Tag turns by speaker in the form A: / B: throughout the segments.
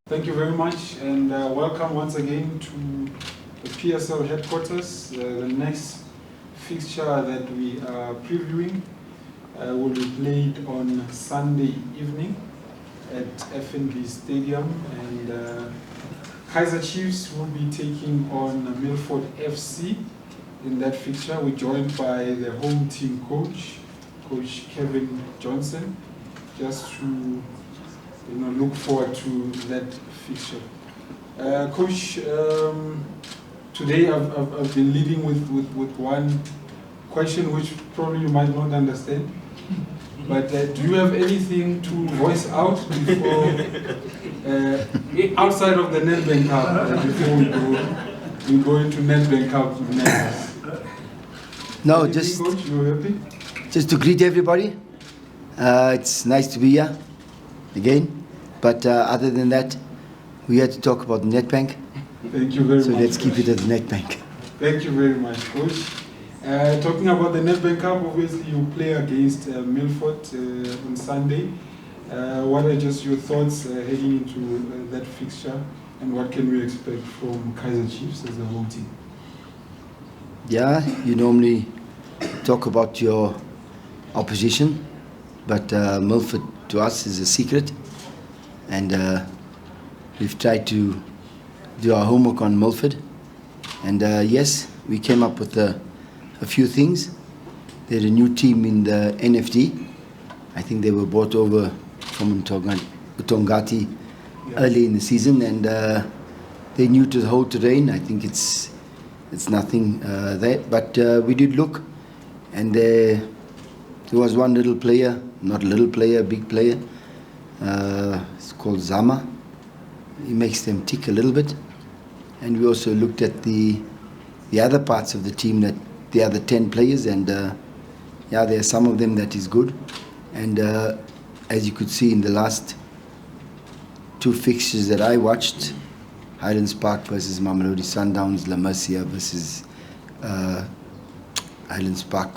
A: Thank you very much, and welcome once again to the PSL headquarters. The next fixture that we are previewing will be played on Sunday evening at FNB Stadium, and Kaizer Chiefs will be taking on Milford FC in that fixture. We're joined by the home team coach, Coach Cavin Johnson, just to look forward to that fixture. Coach, today I've been leading with one question which probably you might not understand. But do you have anything to voice out before, outside of the Nedbank Cup, before we go into Nedbank Cup next?
B: No,
A: Anything, Coach, you happy?
B: just to greet everybody. It's nice to be here again. But other than that, we had to talk about the Nedbank.
A: Thank you very much.
B: So let's keep
A: Coach.
B: it at the Nedbank.
A: Thank you very much, Coach. Talking about the Nedbank Cup, obviously you play against Milford on Sunday. What are just your thoughts heading into that fixture, and what can we expect from Kaizer Chiefs as a whole team?
B: Yeah, you normally talk about your opposition, but Milford to us is a secret. And we've tried to do our homework on Milford. And yes, we came up with a few things. They're a new team in the NFD. I think they were brought over from Utongati early in the season, and they're new to the whole terrain. I think it's nothing there. But we did look, and there was one little player, not a little player, a big player. It's called Zama. He makes them tick a little bit. And we also looked at the other parts of the team, that the other 10 players, and yeah, there are some of them that is good. And as you could see in the last two fixtures that I watched, Highlands Park versus Mamelodi Sundowns, La Mercia versus Highlands Park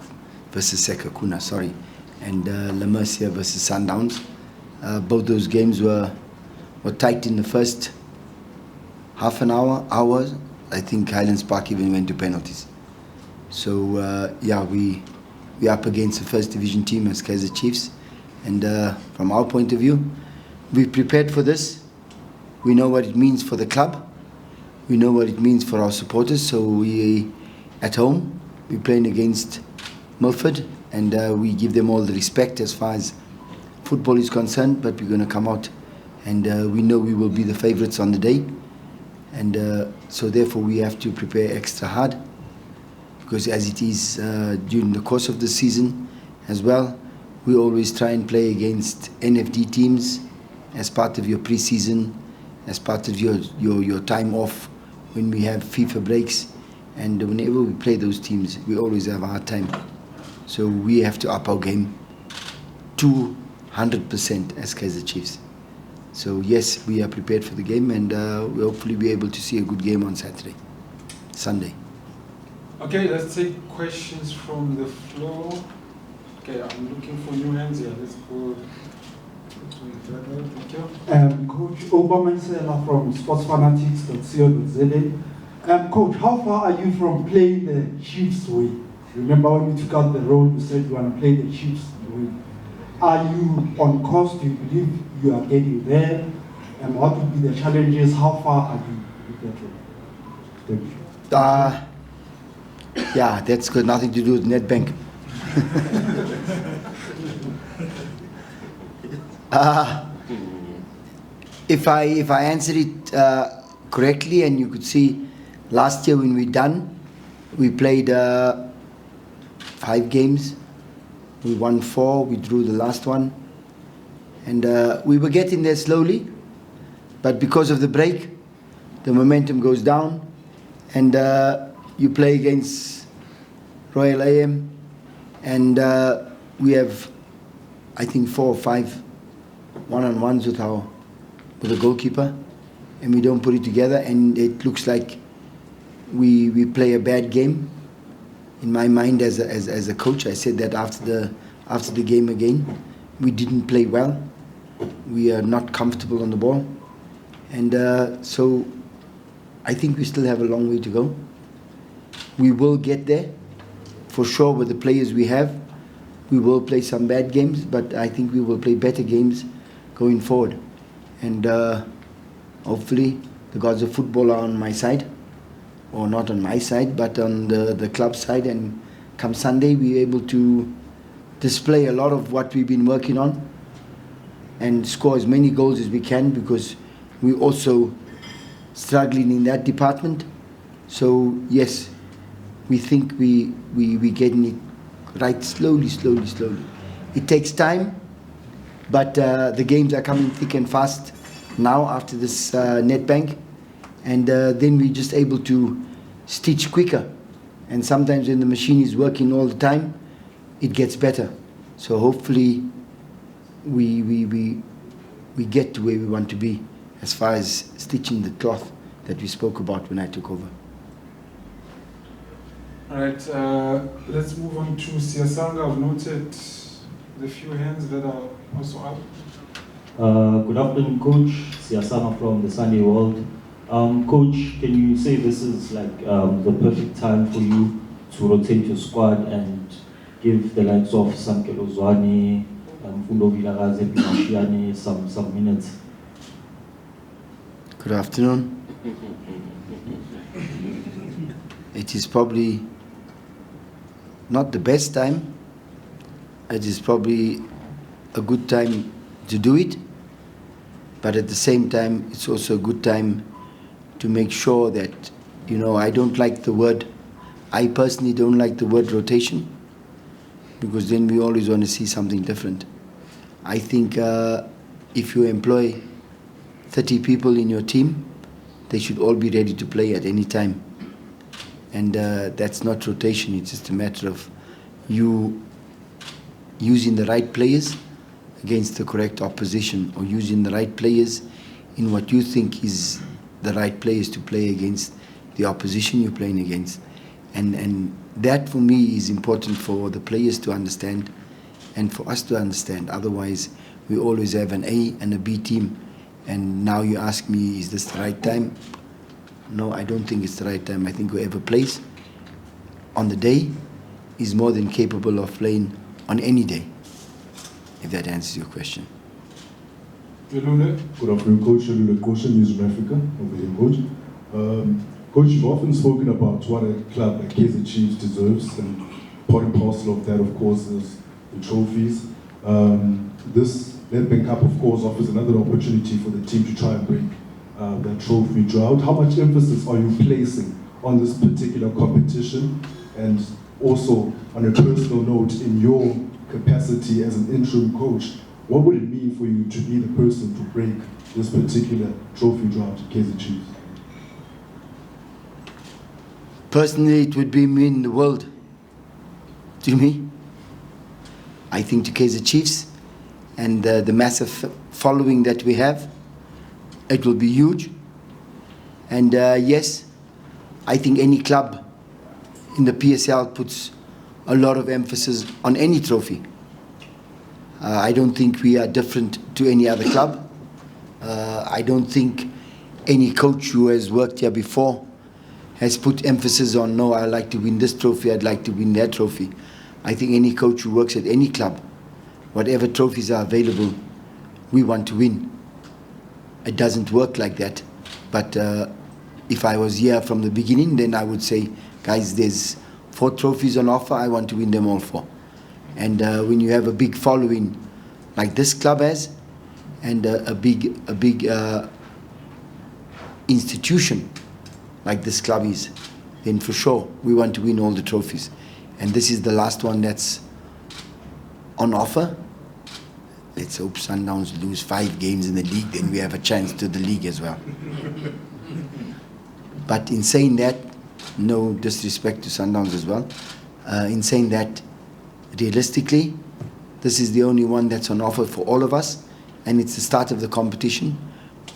B: versus Sekakuna, sorry, and La Mercia versus Sundowns. Both those games were tight in the first half an hour. I think Highlands Park even went to penalties. So yeah, we up against the first division team as Kaizer Chiefs, and from our point of view, we prepared for this. We know what it means for the club. We know what it means for our supporters. So we, at home, we're playing against Milford, and we give them all the respect as far as football is concerned, but we're going to come out, and we know we will be the favourites on the day, and so therefore we have to prepare extra hard, because as it is during the course of the season as well, we always try and play against NFD teams as part of your pre-season, as part of your time off when we have FIFA breaks, and whenever we play those teams we always have a hard time. So we have to up our game to 100% as Kaizer Chiefs. So yes, we are prepared for the game, and we'll hopefully be able to see a good game on Sunday.
A: Okay, let's take questions from the floor. Okay, I'm looking for new hands here. Let's go. Thank you.
C: Coach Obama from sportsfanatics.co.za. Coach, how far are you from playing the Chiefs way? Remember when you took out the road, you said you want to play the Chiefs way. Are you on course? Do you believe you are getting there? And what would be the challenges? How far are you with that way? Thank you.
B: Yeah, that's got nothing to do with Nedbank. If I answered it correctly, and you could see last year when we played 5 games. We won 4, we drew the last one, and we were getting there slowly, but because of the break, the momentum goes down, and you play against Royal AM, and we have, I think, 4 or 5 one-on-ones with the goalkeeper, and we don't put it together, and it looks like we play a bad game. In my mind, as a coach, I said that after the game again, we didn't play well. We are not comfortable on the ball, And so I think we still have a long way to go. We will get there, for sure, with the players we have. We will play some bad games, but I think we will play better games going forward. And hopefully the gods of football are on my side, or not on my side, but on the club side. And come Sunday, we're able to display a lot of what we've been working on and score as many goals as we can, because we're also struggling in that department. So yes, we think we're getting it right slowly. It takes time, but the games are coming thick and fast now after this net bank, and then we're just able to stitch quicker. And sometimes when the machine is working all the time, it gets better. So hopefully we get to where we want to be as far as stitching the cloth that we spoke about when I took over.
A: All right, let's move on to Siasanga. I've noted the few hands that are also up.
D: Good afternoon, Coach. Siasanga from the Sunday World. Coach, can you say this is like the perfect time for you to rotate your squad and give the likes of Samkelo Zwane, Fundo Vilaraze, Pinashiani some minutes?
B: Good afternoon. It is probably not the best time. It is probably a good time to do it, but at the same time, it's also a good time to make sure that, I personally don't like the word rotation, because then we always want to see something different. I think if you employ 30 people in your team, they should all be ready to play at any time. And that's not rotation, it's just a matter of you using the right players against the correct opposition, or using the right players in what you think is the right players to play against the opposition you're playing against. And that for me is important for the players to understand and for us to understand. Otherwise, we always have an A and a B team. And now you ask me, is this the right time? No, I don't think it's the right time. I think whoever plays on the day is more than capable of playing on any day, if that answers your question.
E: Good afternoon, Coach. Coach News from Africa, over here, Coach. Coach, you've often spoken about what a club like Kaizer Chiefs deserves, and part and parcel of that, of course, is the trophies. This Nedbank Cup, of course, offers another opportunity for the team to try and break that trophy drought. How much emphasis are you placing on this particular competition? And also, on a personal note, in your capacity as an interim coach, what would it mean for you to be the person to break this particular trophy drought at Kaizer Chiefs?
B: Personally, it would be mean the world to me. I think to Kaizer Chiefs and the massive following that we have, it will be huge. And yes, I think any club in the PSL puts a lot of emphasis on any trophy. I don't think we are different to any other club. I don't think any coach who has worked here before has put emphasis on, no, I like to win this trophy, I'd like to win that trophy. I think any coach who works at any club, whatever trophies are available, we want to win. It doesn't work like that. But if I was here from the beginning, then I would say, guys, there's 4 trophies on offer, I want to win them all 4. And when you have a big following like this club has, and a big institution like this club is, then for sure we want to win all the trophies. And this is the last one that's on offer. Let's hope Sundowns lose 5 games in the league, then we have a chance to the league as well. But in saying that, no disrespect to Sundowns as well, in saying that, realistically, this is the only one that's on offer for all of us, and it's the start of the competition.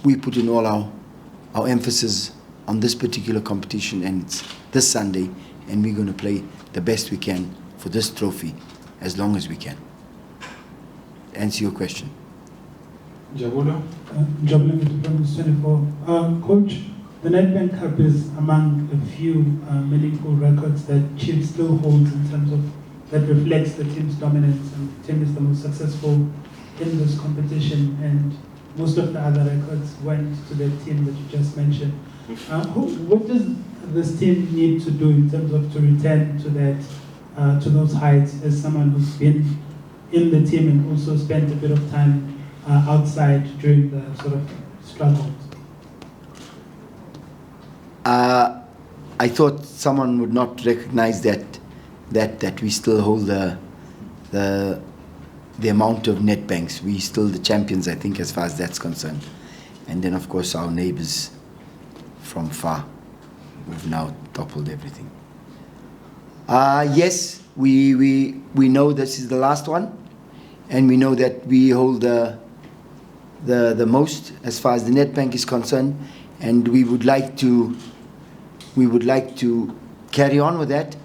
B: We put in all our emphasis on this particular competition, and it's this Sunday, and we're going to play the best we can for this trophy as long as we can. Answer your question.
A: Jabulo?
F: Jabulo from 24. Coach, the Nedbank Cup is among a few meaningful records that Chiefs still holds in terms of that reflects the team's dominance, and the team is the most successful in this competition, and most of the other records went to the team that you just mentioned. What does this team need to do in terms of to return to that, to those heights, as someone who's been in the team and also spent a bit of time outside during the sort of struggles?
B: I thought someone would not recognize that we still hold the amount of net banks. We still the champions, I think, as far as that's concerned. And then, of course, our neighbors from far, we've now toppled everything. Yes, we know this is the last one, and we know that we hold the most as far as the net bank is concerned, and we would like to carry on with that,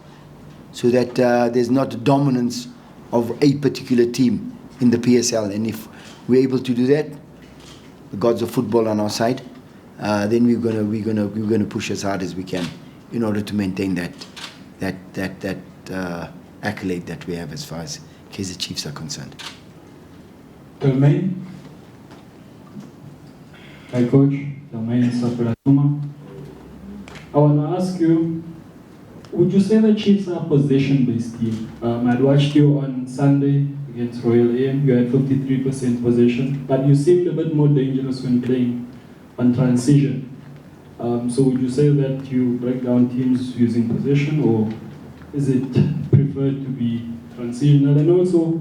B: so that there's not a dominance of a particular team in the PSL. And if we're able to do that, the gods of football on our side, then we're gonna push as hard as we can in order to maintain that accolade that we have as far as Kaizer Chiefs are concerned.
A: Delmain?
G: Hi Coach, Delmain Sakuratuma. I want to ask you, would you say the Chiefs are a possession-based team? I'd watched you on Sunday against Royal AM. You had 53% possession, but you seemed a bit more dangerous when playing on transition. So would you say that you break down teams using possession, or is it preferred to be transitional? And also,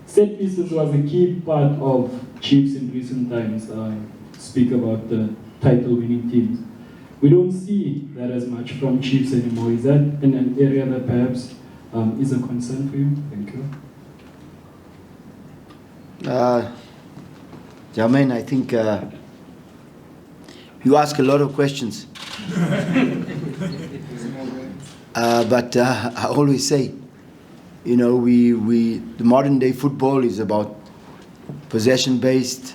G: set pieces was a key part of Chiefs in recent times. Speak about the title-winning teams. We don't see that as much from Chiefs anymore. Is that in an area that perhaps is a concern for you? Thank you.
B: Jermaine, I think you ask a lot of questions. But I always say, you know, the modern day football is about possession-based,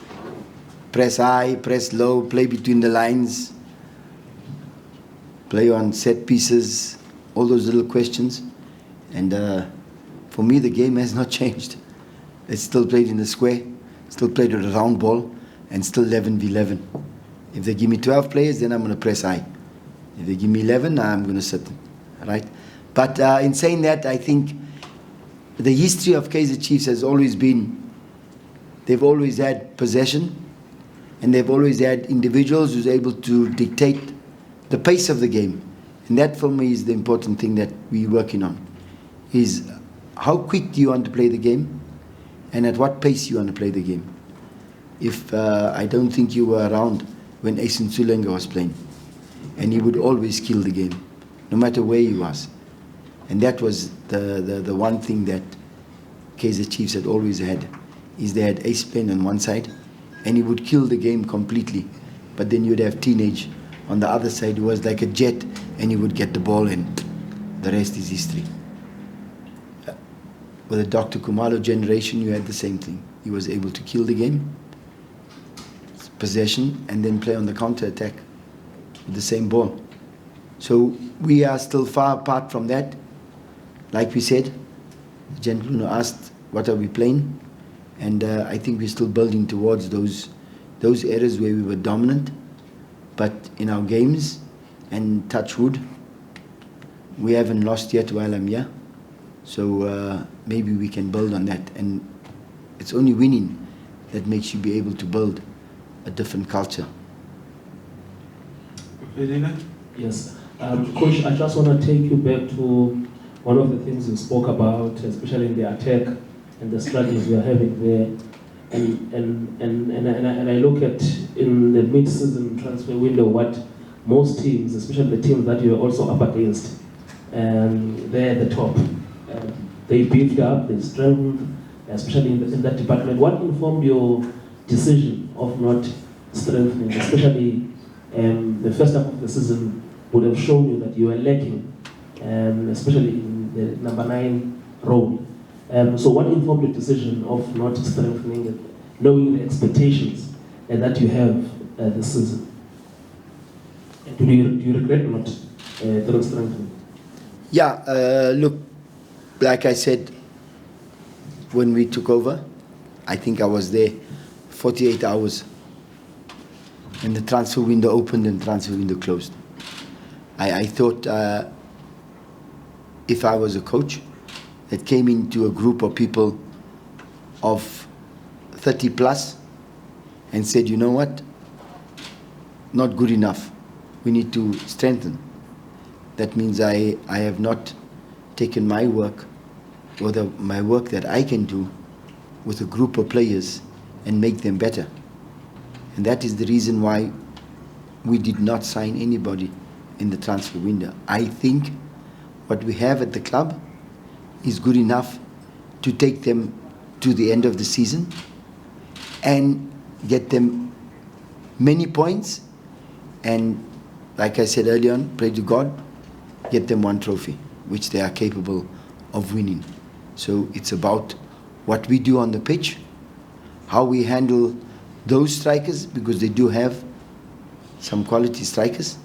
B: press high, press low, play between the lines, play on set pieces, all those little questions. And for me, the game has not changed. It's still played in the square, still played with a round ball, and still 11v11. If they give me 12 players, then I'm going to press high. If they give me 11, I'm going to sit, right? But in saying that, I think the history of Kaizer Chiefs has always been, they've always had possession, and they've always had individuals who's able to dictate the pace of the game. And that for me is the important thing that we're working on, is how quick do you want to play the game, and at what pace you want to play the game. If I don't think you were around when Asen Sulenga was playing, and he would always kill the game, no matter where he was. And that was the one thing that Kaizer Chiefs had always had, is they had Ace playing on one side, and he would kill the game completely. But then you'd have Teenage on the other side who was like a jet, and he would get the ball, and the rest is history. With the Dr. Kumalo generation, you had the same thing. He was able to kill the game, possession, and then play on the counter-attack with the same ball. So we are still far apart from that. Like we said, the gentleman who asked, what are we playing? And I think we're still building towards those areas where we were dominant. But in our games, and touch wood, we haven't lost yet while I'm here. So maybe we can build on that. And it's only winning that makes you be able to build a different culture.
G: Yes. Coach, I just want to take you back to one of the things you spoke about, especially in the attack and the struggles we are having there. And I look at, in the mid-season transfer window, what most teams, especially the teams that you are also up against, they're at the top. They beefed up, they strengthened, especially in that department. What informed your decision of not strengthening, especially the first half of the season would have shown you that you were lacking, especially in the number 9 role. So what informed your decision of not strengthening
H: knowing the expectations that you have this season? And do you regret or not the strengthening?
B: Yeah, look, like I said, when we took over, I think I was there 48 hours and the transfer window opened and transfer window closed. I thought if I was a coach that came into a group of people of 30 plus and said, you know what, not good enough, we need to strengthen. That means I have not taken my work or my work that I can do with a group of players and make them better. And that is the reason why we did not sign anybody in the transfer window. I think what we have at the club is good enough to take them to the end of the season and get them many points, and like I said earlier on, pray to God, get them one trophy, which they are capable of winning. So it's about what we do on the pitch, how we handle those strikers, because they do have some quality strikers.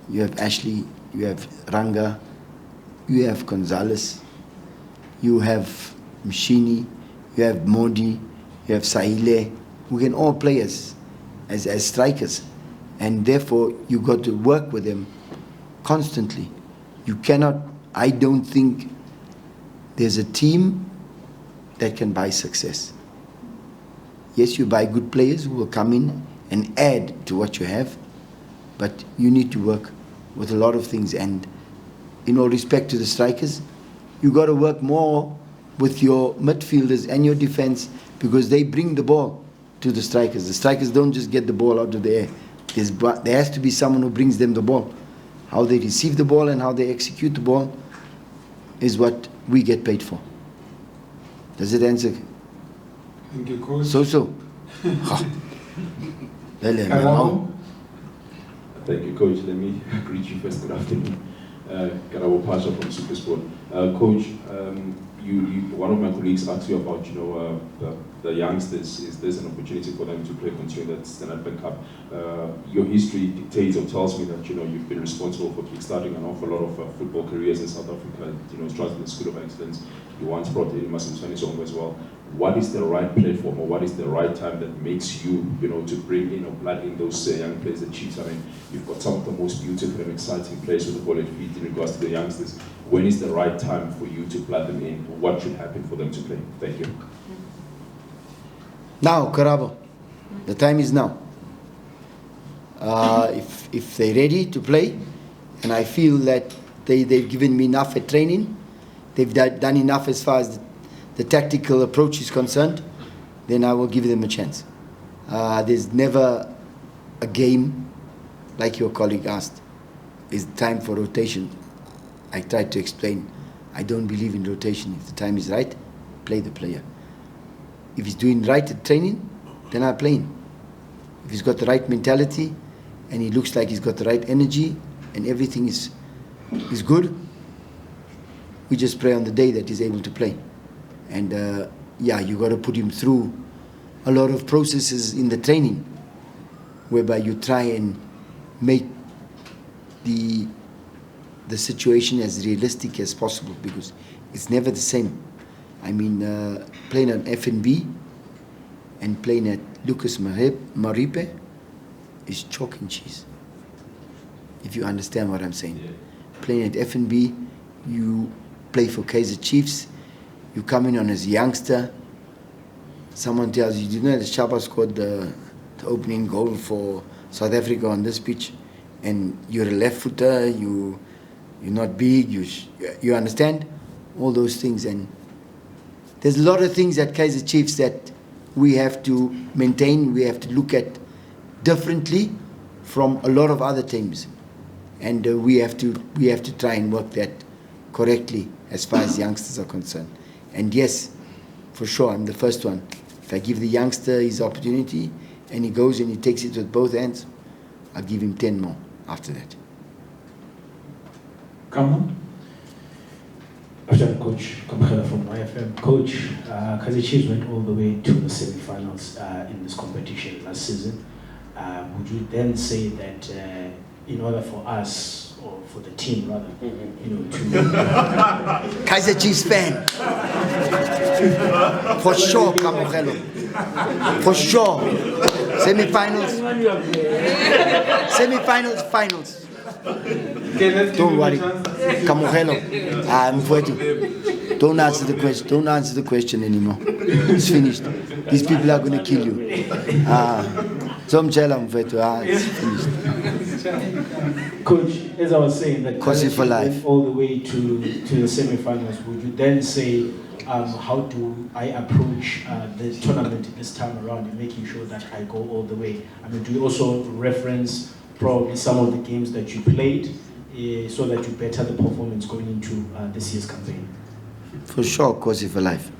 B: You have Ashley, you have Ranga, you have Gonzalez, you have Mshini, you have Modi, you have Sahile, who can all play as strikers. And therefore, you got to work with them constantly. You cannot, I don't think there's a team that can buy success. Yes, you buy good players who will come in and add to what you have, but you need to work with a lot of things. And in all respect to the strikers, you got to work more with your midfielders and your defense, because they bring the ball to the strikers. The strikers don't just get the ball out of the air. There has to be someone who brings them the ball. How they receive the ball and how they execute the ball is what we get paid for. Does it answer?
A: Thank you, Coach.
B: So.
A: Karabo?
I: Thank you, Coach. Let me greet you first. Good afternoon. Karabo Pasha from Supersport. Coach, one of my colleagues asked you about, the youngsters. Is there an opportunity for them to play, considering that the Nedbank Cup? Your history dictates or tells me that you've been responsible for kickstarting an awful lot of football careers in South Africa. Starting the School of Excellence. You once brought in Masimswane as well. What is the right platform, or what is the right time that makes you, to bring in or blood in those young players, the Chiefs? I mean, you've got some of the most beautiful and exciting players with the ball at feet in regards to the youngsters. When is the right time for you to blood them in? What should happen for them to play? Thank you.
B: Now, Karabo, the time is now. If they're ready to play, and I feel that they've given me enough at training, they've done enough as far as the tactical approach is concerned, then I will give them a chance. There's never a game, like your colleague asked, is time for rotation. I tried to explain, I don't believe in rotation. If the time is right, play the player. If he's doing right at training, then I play him. If he's got the right mentality and he looks like he's got the right energy and everything is good, we just pray on the day that he's able to play. And you got to put him through a lot of processes in the training, whereby you try and make the situation as realistic as possible, because it's never the same. I mean, playing at FNB and playing at Lucas Maripe is chalk and cheese, if you understand what I'm saying. Yeah. Playing at FNB, you play for Kaizer Chiefs, you come in on as a youngster, someone tells you, that Shaba scored the opening goal for South Africa on this pitch, and you're a left footer, you're not big, you understand all those things. And there's a lot of things at Kaizer Chiefs that we have to maintain, we have to look at differently from a lot of other teams, and we have to try and work that correctly as far as youngsters are concerned. And yes, for sure, I'm the first one. If I give the youngster his opportunity and he goes and he takes it with both hands, I'll give him 10 more after that.
A: Come on.
H: After Coach Kamkhela from YFM. Coach, Kaizer Chiefs went all the way to the semi-finals in this competition last season. Would you then say that in order for us, or for the team rather, to
B: Kaizer Chiefs fan. For sure, Kamkhela. For sure. Semi-finals. Semi-finals, finals. Don't worry. Kamkhela. Don't answer the question. Don't answer the question anymore. It's finished. These people are going to kill you. It's finished.
H: Coach, as I was saying, that
B: Kaizer for life.
H: went all the way to the semi-finals. Would you then say, how do I approach the tournament this time around and making sure that I go all the way? I mean, do you also reference probably some of the games that you played so that you better the performance going into this year's campaign?
B: For sure, Kaizer for life.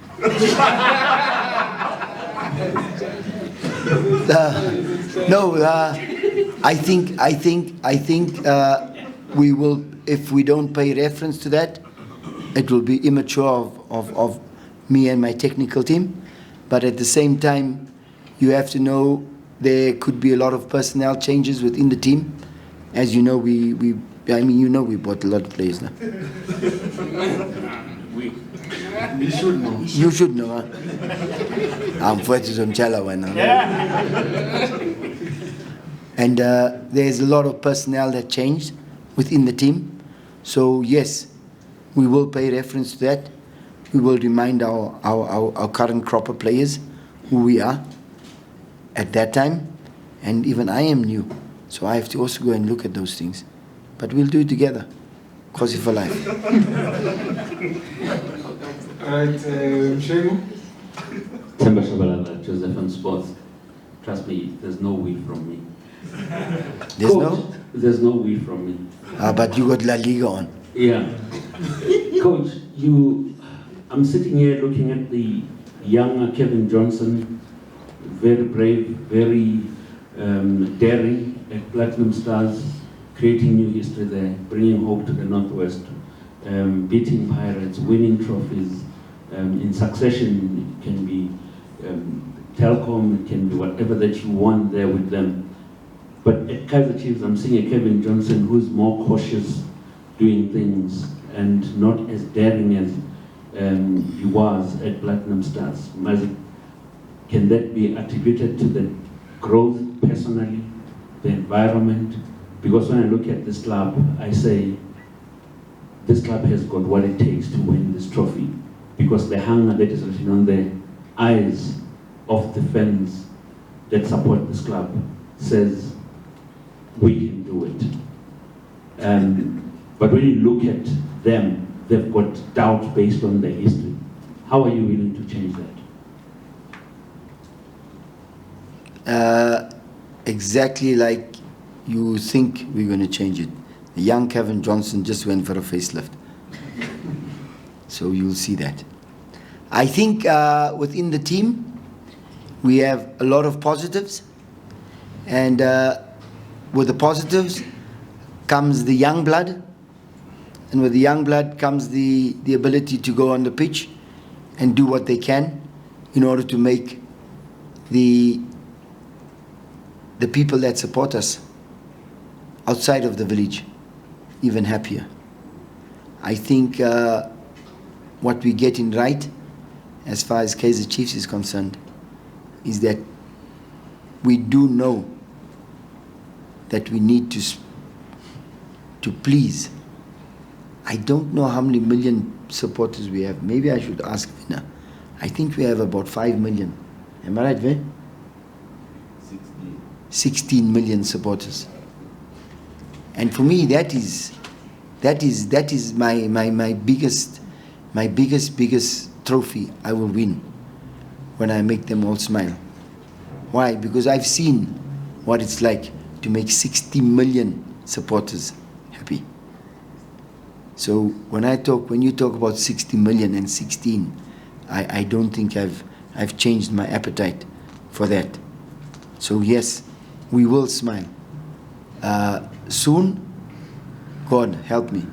B: I think we will, if we don't pay reference to that, it will be immature of me and my technical team. But at the same time, you have to know there could be a lot of personnel changes within the team. As you know, we bought a lot of players now.
A: We should know.
B: You should know, huh? I'm fighting some Chala right now. And there's a lot of personnel that changed within the team. So yes, we will pay reference to that. We will remind our current crop of players who we are at that time. And even I am new, so I have to also go and look at those things. But we'll do it together. Kaizer for life.
A: All right, Shemu.
J: Temba Shabalala, Joseph and Sports. Trust me, there's no we from me.
B: There's
J: Coach,
B: no?
J: There's no we from me.
B: But you got La Liga on.
J: Yeah. Coach, I'm sitting here looking at the young Cavin Johnson, very brave, very daring at Platinum Stars, creating new history there, bringing hope to the Northwest, beating Pirates, winning trophies. In succession, it can be Telkom, it can be whatever that you want there with them. But at Kaizer Chiefs, I'm seeing a Cavin Johnson who's more cautious doing things and not as daring as he was at Platinum Stars. Can that be attributed to the growth personally, the environment? Because when I look at this club, I say, this club has got what it takes to win this trophy. Because the hunger that is written on the eyes of the fans that support this club says, we can do it. But when you look at them, they've got doubt based on their history. How are you willing to change that?
B: Exactly like you think we're going to change it. The young Cavin Johnson just went for a facelift. So you'll see that. I think within the team, we have a lot of positives. And with the positives comes the young blood. And with the young blood comes the ability to go on the pitch and do what they can in order to make the people that support us outside of the village even happier. I think what we get in right as far as Kaizer Chiefs is concerned is that we do know that we need to please. I don't know how many million supporters we have. Maybe I should ask Vina. I think we have about 5 million. Am I right, Vina? 16 million supporters. And for me, that is my biggest trophy I will win when I make them all smile. Why? Because I've seen what it's like to make 60 million supporters happy. So when you talk about 60 million and 16, I don't think I've changed my appetite for that. So yes, we will smile. Soon, God help me.